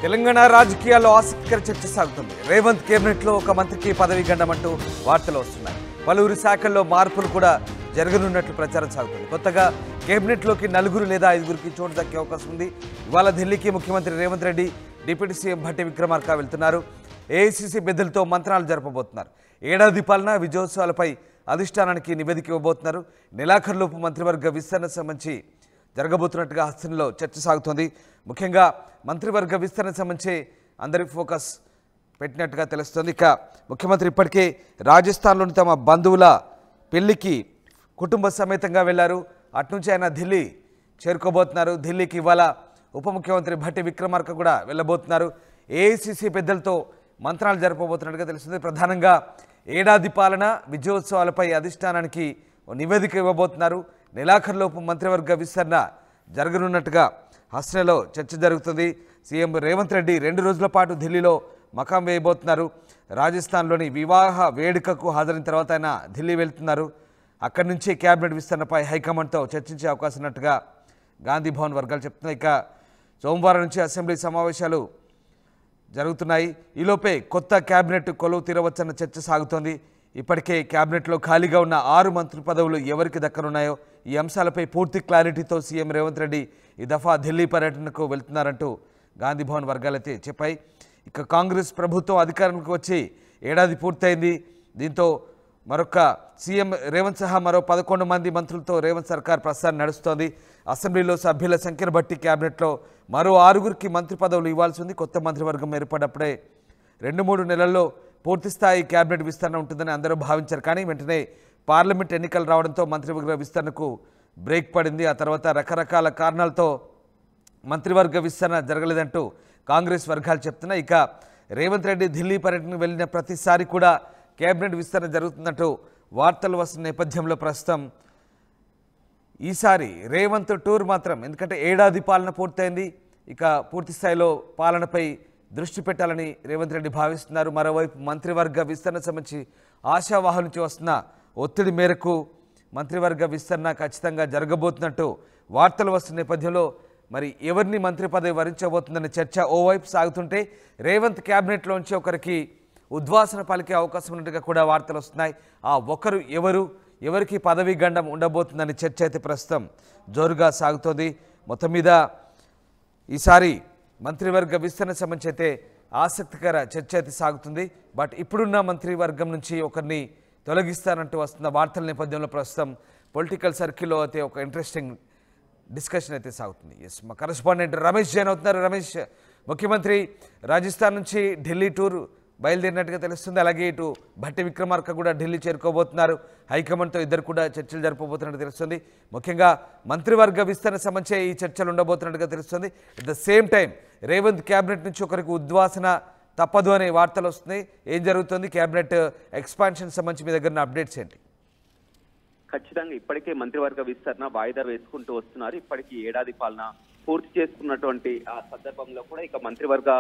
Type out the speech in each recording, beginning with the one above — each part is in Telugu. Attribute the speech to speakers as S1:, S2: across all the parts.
S1: తెలంగాణ రాజకీయాల్లో ఆసక్తికర చర్చ సాగుతుంది. రేవంత్ కేబినెట్లో ఒక మంత్రికి పదవి గండమంటూ వార్తలు వస్తున్నాయి. పలువురు శాఖల్లో మార్పులు కూడా జరగనున్నట్లు ప్రచారం సాగుతుంది. కొత్తగా కేబినెట్లోకి 4 లేదా 5 చోటు దక్కే అవకాశం ఉంది. ఇవాళ ఢిల్లీకి ముఖ్యమంత్రి రేవంత్ రెడ్డి, డిప్యూటీ సీఎం భట్టి విక్రమార్క వెళ్తున్నారు. ఏఐసీసీ పెద్దలతో మంత్రాలు జరపబోతున్నారు. ఏడాది పాలన విజయోత్సవాలపై అధిష్టానానికి నివేదిక ఇవ్వబోతున్నారు. నెలాఖరులోపు మంత్రివర్గ విస్తరణ సంబంధించి జరగబోతున్నట్టుగా హస్తంలో చర్చ సాగుతోంది. ముఖ్యంగా మంత్రివర్గ విస్తరణ సంబంధించి అందరి ఫోకస్ పెట్టినట్టుగా తెలుస్తోంది. ఇక ముఖ్యమంత్రి ఇప్పటికే రాజస్థాన్లోని తమ బంధువుల పెళ్లికి కుటుంబ సమేతంగా వెళ్లారు. అటునుంచి ఆయన ఢిల్లీ చేరుకోబోతున్నారు. ఢిల్లీకి ఇవాళ ఉప ముఖ్యమంత్రి భట్టి విక్రమార్క కూడా వెళ్ళబోతున్నారు. ఏఐసీసీ పెద్దలతో మంత్రాలు జరపబోతున్నట్టుగా తెలుస్తుంది. ప్రధానంగా ఏడాది పాలన విజయోత్సవాలపై అధిష్టానానికి నివేదిక ఇవ్వబోతున్నారు. నెలాఖరులోపు మంత్రివర్గ విస్తరణ జరగనున్నట్టుగా హస్తంలో చర్చ జరుగుతుంది. సీఎం రేవంత్ రెడ్డి 2 రోజుల పాటు ఢిల్లీలో మకాం వేయబోతున్నారు. రాజస్థాన్లోని వివాహ వేడుకకు హాజరైన తర్వాత ఆయన ఢిల్లీ వెళ్తున్నారు. అక్కడి నుంచి కేబినెట్ విస్తరణపై హైకమాండ్తో చర్చించే అవకాశం ఉన్నట్టుగా గాంధీ భవన్ వర్గాలు చెప్తున్నాయి. ఇక సోమవారం నుంచి అసెంబ్లీ సమావేశాలు జరుగుతున్నాయి. ఈలోపే కొత్త కేబినెట్ కొలువు తీరవచ్చన్న చర్చ సాగుతోంది. ఇప్పటికే కేబినెట్లో ఖాళీగా ఉన్న 6 మంత్రి పదవులు ఎవరికి దక్కనున్నాయో ఈ అంశాలపై పూర్తి క్లారిటీతో సీఎం రేవంత్ రెడ్డి ఈ దఫా ఢిల్లీ పర్యటనకు వెళ్తున్నారంటూ గాంధీ భవన్ వర్గాలైతే చెప్పాయి. ఇక కాంగ్రెస్ ప్రభుత్వం అధికారంలోకి వచ్చి ఏడాది పూర్తయింది. దీంతో మరొక సీఎం రేవంత్ సహా మరో 11 మంది మంత్రులతో రేవంత్ సర్కార్ ప్రస్థానం నడుస్తోంది. అసెంబ్లీలో సభ్యుల సంఖ్యను బట్టి కేబినెట్లో మరో 6 మంత్రి పదవులు ఇవ్వాల్సి ఉంది. కొత్త మంత్రివర్గం ఏర్పడ్డప్పుడే 2-3 నెలల్లో పూర్తిస్థాయి కేబినెట్ విస్తరణ ఉంటుందని అందరూ భావించారు. కానీ వెంటనే పార్లమెంట్ ఎన్నికలు రావడంతో మంత్రివర్గ విస్తరణకు బ్రేక్ పడింది. ఆ తర్వాత రకరకాల కారణాలతో మంత్రివర్గ విస్తరణ జరగలేదంటూ కాంగ్రెస్ వర్గాలు చెప్తున్నాయి. ఇక రేవంత్ రెడ్డి ఢిల్లీ పర్యటనకు వెళ్ళిన ప్రతిసారి కూడా కేబినెట్ విస్తరణ జరుగుతున్నట్టు వార్తలు వస్తున్న నేపథ్యంలో ప్రస్తుతం ఈసారి రేవంత్ టూర్ మాత్రం, ఎందుకంటే ఏడాది పాలన పూర్తయింది, ఇక పూర్తి స్థాయిలో పాలనపై దృష్టి పెట్టాలని రేవంత్ రెడ్డి భావిస్తున్నారు. మరోవైపు మంత్రివర్గ విస్తరణ సంబంధించి ఆశావాహుల నుంచి వస్తున్న ఒత్తిడి మేరకు మంత్రివర్గ విస్తరణ ఖచ్చితంగా జరగబోతున్నట్టు వార్తలు వస్తున్న నేపథ్యంలో మరి ఎవరిని మంత్రి పదవి వరించబోతుందనే చర్చ ఓవైపు సాగుతుంటే రేవంత్ క్యాబినెట్లోంచి ఒకరికి ఉద్వాసన పలికే అవకాశం ఉన్నట్టుగా కూడా వార్తలు వస్తున్నాయి. ఆ ఒకరు ఎవరికి పదవీ గండం ఉండబోతుందనే చర్చ అయితే ప్రస్తుతం జోరుగా సాగుతోంది. మొత్తం మీద ఈసారి మంత్రివర్గ విస్తరణ సంబంధించి అయితే ఆసక్తికర చర్చ అయితే సాగుతుంది. బట్ ఇప్పుడున్న మంత్రివర్గం నుంచి ఒకరిని తొలగిస్తారంటూ వస్తున్న వార్తల నేపథ్యంలో ప్రస్తుతం పొలిటికల్ సర్కిల్లో అయితే ఒక ఇంట్రెస్టింగ్ డిస్కషన్ అయితే సాగుతుంది. ఎస్, మా కరెస్పాండెంట్ రమేష్ జైన్ అవుతున్నారు. రమేష్, ముఖ్యమంత్రి రాజస్థాన్ నుంచి ఢిల్లీ టూర్ బయలుదేరినట్టుగా తెలుస్తుంది. అలాగే ఇటు భట్టి విక్రమార్క కూడా ఢిల్లీ చేరుకోబోతున్నారు. హైకమాండ్తో ఇద్దరు కూడా చర్చలు జరపబోతున్నట్టు తెలుస్తుంది. ముఖ్యంగా మంత్రివర్గ విస్తరణ సంబంధించి ఈ చర్చలు ఉండబోతున్నట్టుగా తెలుస్తుంది. At the same time Revanth cabinet నుంచి ఒకరికి ఉద్వాసన తప్పదు అనే వార్తలు వస్తున్నాయి. ఏం జరుగుతుంది? క్యాబినెట్ ఎక్స్పాన్షన్ సంబంధించి మీ దగ్గర అప్డేట్స్ ఏంటి?
S2: ఖచ్చితంగా ఇప్పటికే మంత్రివర్గ విస్తరణ వాయిదా వేసుకుంటూ వస్తున్నారు. ఇప్పటికీ ఏడాది పాలన పూర్తి చేసుకున్నటువంటి ఆ సందర్భంలో కూడా ఇక మంత్రివర్గ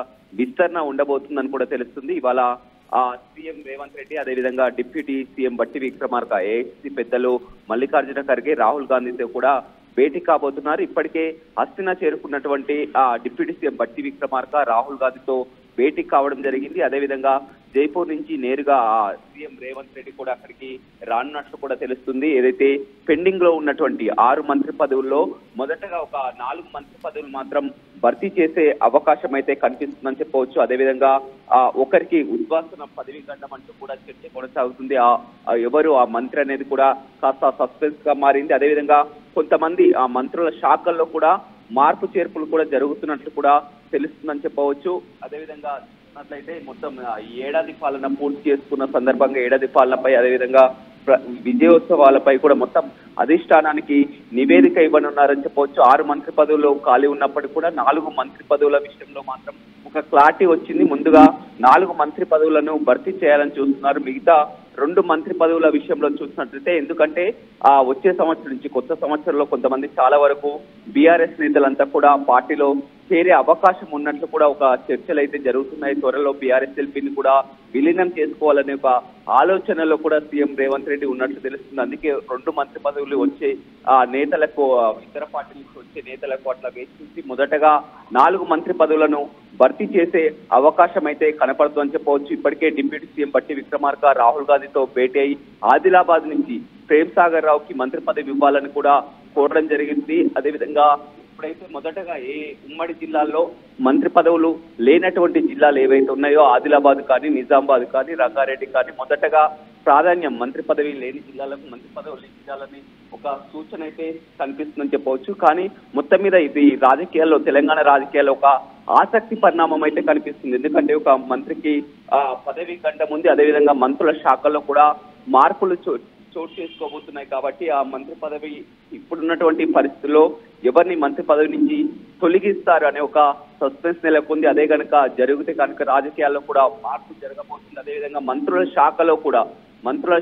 S2: విస్తరణ ఉండబోతుందని కూడా తెలుస్తుంది. ఇవాళ సీఎం రేవంత్ రెడ్డి, అదేవిధంగా deputy CM Bhatti Vikramarka, AICC పెద్దలు మల్లికార్జున ఖర్గే, రాహుల్ గాంధీతో కూడా భేటీ కాబోతున్నారు. ఇప్పటికే హస్తినా చేరుకున్నటువంటి డిప్యూటీ సీఎం భట్టి విక్రమార్క రాహుల్ గాంధీతో భేటీ కావడం జరిగింది. అదేవిధంగా జైపూర్ నుంచి నేరుగా సీఎం రేవంత్ రెడ్డి కూడా అక్కడికి రానున్నట్లు కూడా తెలుస్తుంది. ఏదైతే పెండింగ్ లో ఉన్నటువంటి 6 మంత్రి పదవుల్లో మొదటగా ఒక 4 మంత్రి పదవులు మాత్రం భర్తీ చేసే అవకాశం అయితే కనిపిస్తుందని చెప్పవచ్చు. అదేవిధంగా ఒకరికి ఉద్వాసన పదవి గండం అంటూ కూడా చర్చ కొనసాగుతుంది. ఎవరు ఆ మంత్రి అనేది కూడా కాస్త సస్పెన్స్ గా మారింది. అదేవిధంగా కొంతమంది ఆ మంత్రుల శాఖల్లో కూడా మార్పు చేర్పులు కూడా జరుగుతున్నట్లు కూడా తెలుస్తుందని చెప్పవచ్చు. అదేవిధంగా చూసినట్లయితే మొత్తం ఏడాది పాలన పూర్తి చేసుకున్న సందర్భంగా ఏడాది పాలనపై, అదేవిధంగా విజయోత్సవాలపై కూడా మొత్తం అధిష్టానానికి నివేదిక ఇవ్వనున్నారని చెప్పవచ్చు. 6 మంత్రి పదవులు ఖాళీ ఉన్నప్పటికీ కూడా 4 మంత్రి పదవుల విషయంలో మాత్రం ఒక క్లారిటీ వచ్చింది. ముందుగా 4 మంత్రి పదవులను భర్తీ చేయాలని చూస్తున్నారు. మిగతా 2 మంత్రి పదవుల విషయంలో చూసినట్లయితే, ఎందుకంటే వచ్చే సంవత్సరం నుంచి కొత్త సంవత్సరంలో కొంతమంది చాలా వరకు బీఆర్ఎస్ నేతలంతా కూడా పార్టీలో చేరే అవకాశం ఉన్నట్లు కూడా ఒక చర్చలు అయితే జరుగుతున్నాయి. త్వరలో బీఆర్ఎస్ఎల్పీని కూడా విలీనం చేసుకోవాలనే ఒక ఆలోచనలో కూడా సీఎం రేవంత్ రెడ్డి ఉన్నట్లు తెలుస్తుంది. అందుకే 2 మంత్రి పదవులు వచ్చే నేతలకు, ఇతర పార్టీల నుంచి వచ్చే నేతలకు అట్లా వేచి మొదటగా 4 మంత్రి పదవులను భర్తీ చేసే అవకాశం అయితే కనపడుతుందని చెప్పవచ్చు. ఇప్పటికే డిప్యూటీ సీఎం బట్టి విక్రమార్క రాహుల్ గాంధీతో భేటీ అయి ఆదిలాబాద్ నుంచి ప్రేమ్ సాగర్ రావుకి మంత్రి పదవి ఇవ్వాలని కూడా కోరడం జరిగింది. అదేవిధంగా ఇప్పుడైతే మొదటగా ఉమ్మడి జిల్లాల్లో మంత్రి పదవులు లేనటువంటి జిల్లాలు ఏవైతే ఉన్నాయో ఆదిలాబాద్ కానీ, నిజామాబాద్ కానీ, రంగారెడ్డి కానీ మొదటగా ప్రాధాన్యం మంత్రి పదవి లేని జిల్లాలకు మంత్రి పదవులు ఇచ్చాలని ఒక సూచన అయితే కనిపిస్తుందని చెప్పవచ్చు. కానీ మొత్తం మీద ఇది రాజకీయాల్లో, తెలంగాణ రాజకీయాల్లో ఒక ఆసక్తి పరిణామం అయితే కనిపిస్తుంది. ఎందుకంటే ఒక మంత్రికి పదవి కంటే ముందు అదేవిధంగా మంత్రుల శాఖల్లో కూడా మార్పులు చోటు చేసుకోబోతున్నాయి. కాబట్టి ఆ మంత్రి పదవి ఇప్పుడున్నటువంటి పరిస్థితుల్లో ఎవరిని మంత్రి పదవి నుంచి తొలగిస్తారు అనే ఒక సస్పెన్స్ నెలకొంది. అదే కనుక జరిగితే కనుక రాజకీయాల్లో కూడా మార్పు జరగబోతుంది. అదేవిధంగా మంత్రుల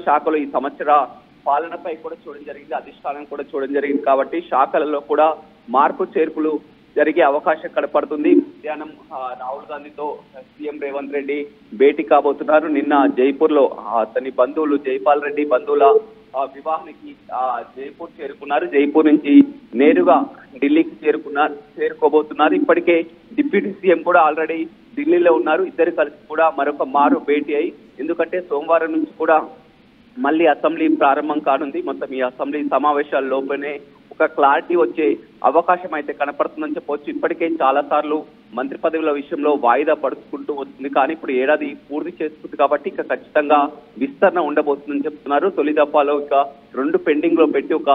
S2: శాఖలో ఈ సంవత్సర పాలనపై కూడా చూడడం జరిగింది, అధిష్టానం కూడా చూడడం జరిగింది. కాబట్టి శాఖలలో కూడా మార్పు చేర్పులు జరిగే అవకాశం కనపడుతుంది. మధ్యాహ్నం రాహుల్ గాంధీతో సీఎం రేవంత్ రెడ్డి భేటీ కాబోతున్నారు. నిన్న జైపూర్ లో అతని బంధువులు జైపాల్ రెడ్డి బంధువుల వివాహానికి జైపూర్ చేరుకున్నారు. జైపూర్ నుంచి నేరుగా ఢిల్లీకి చేరుకోబోతున్నారు. ఇప్పటికే డిప్యూటీ సీఎం కూడా ఆల్రెడీ ఢిల్లీలో ఉన్నారు. ఇద్దరు కలిసి కూడా మరొక మారు భేటీ అయి, ఎందుకంటే సోమవారం నుంచి కూడా మళ్ళీ అసెంబ్లీ ప్రారంభం కానుంది. మొత్తం ఈ అసెంబ్లీ సమావేశాల లోపలనే ఒక క్లారిటీ వచ్చే అవకాశం అయితే కనపడుతుందని చెప్పవచ్చు. ఇప్పటికే చాలా సార్లు మంత్రి పదవుల విషయంలో వాయిదా పడుకుంటూ వస్తుంది. కానీ ఇప్పుడు ఏడాది పూర్తి చేసుకుంది కాబట్టి ఇక ఖచ్చితంగా విస్తరణ ఉండబోతుందని చెప్తున్నారు. తొలి దఫాలో ఇక 2 పెండింగ్ లో పెట్టి ఒక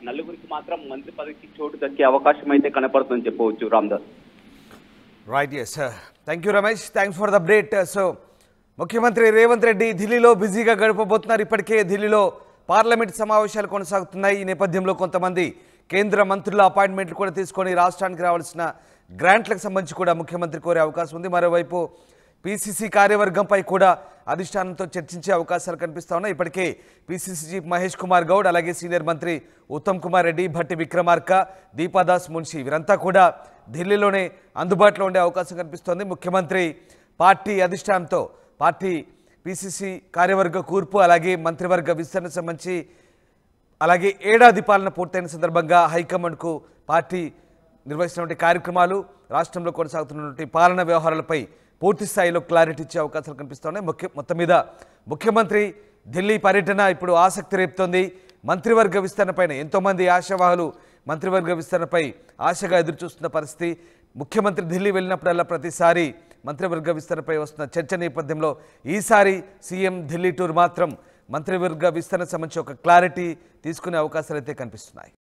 S2: 4 మాత్రం మంత్రి పదవికి చోటు దక్కే అవకాశం అయితే కనపడుతుందని చెప్పవచ్చు. Ramdas.
S1: Right, yes, thank you Ramesh, thanks for the update. So ముఖ్యమంత్రి రేవంత్ రెడ్డి ఢిల్లీలో బిజీగా గడపబోతున్నారు. ఇప్పటికే ఢిల్లీలో పార్లమెంట్ సమావేశాలు కొనసాగుతున్నాయి. ఈ నేపథ్యంలో కొంతమంది కేంద్ర మంత్రుల అపాయింట్మెంట్లు కూడా తీసుకొని రాష్ట్రానికి రావాల్సిన గ్రాంట్లకు సంబంధించి కూడా ముఖ్యమంత్రి కోరే అవకాశం ఉంది. మరోవైపు పీసీసీ కార్యవర్గంపై కూడా అధిష్టానంతో చర్చించే అవకాశాలు కనిపిస్తా ఉన్నాయి. ఇప్పటికే పీసీసీ చీఫ్ మహేష్ కుమార్ గౌడ్, అలాగే సీనియర్ మంత్రి ఉత్తమ్ కుమార్ రెడ్డి, భట్టి విక్రమార్క, దీపాదాస్ మున్షి వీరంతా కూడా ఢిల్లీలోనే అందుబాటులో ఉండే అవకాశం కనిపిస్తోంది. ముఖ్యమంత్రి పార్టీ అధిష్టానంతో పార్టీ పీసీసీ కార్యవర్గ కూర్పు అలాగే మంత్రివర్గ విస్తరణ సంబంధించి అలాగే ఏడాది పాలన పూర్తయిన సందర్భంగా హైకమాండ్కు పార్టీ నిర్వహిస్తున్నటువంటి కార్యక్రమాలు, రాష్ట్రంలో కొనసాగుతున్నటువంటి పాలన వ్యవహారాలపై పూర్తి స్థాయిలో క్లారిటీ ఇచ్చే అవకాశాలు కనిపిస్తున్నాయి. మొత్తం మీద ముఖ్యమంత్రి ఢిల్లీ పర్యటన ఇప్పుడు ఆసక్తి రేపుతోంది. మంత్రివర్గ విస్తరణపైన ఎంతోమంది ఆశావాహులు మంత్రివర్గ విస్తరణపై ఆశగా ఎదురుచూస్తున్న పరిస్థితి. ముఖ్యమంత్రి ఢిల్లీ వెళ్ళినప్పుడల్లా ప్రతిసారి మంత్రివర్గ విస్తరణపై వస్తున్న చర్చ నేపథ్యంలో ఈసారి సీఎం ఢిల్లీ టూర్ మాత్రం మంత్రివర్గ విస్తరణ సంబంధించి ఒక క్లారిటీ తీసుకునే అవకాశాలు అయితే కనిపిస్తున్నాయి.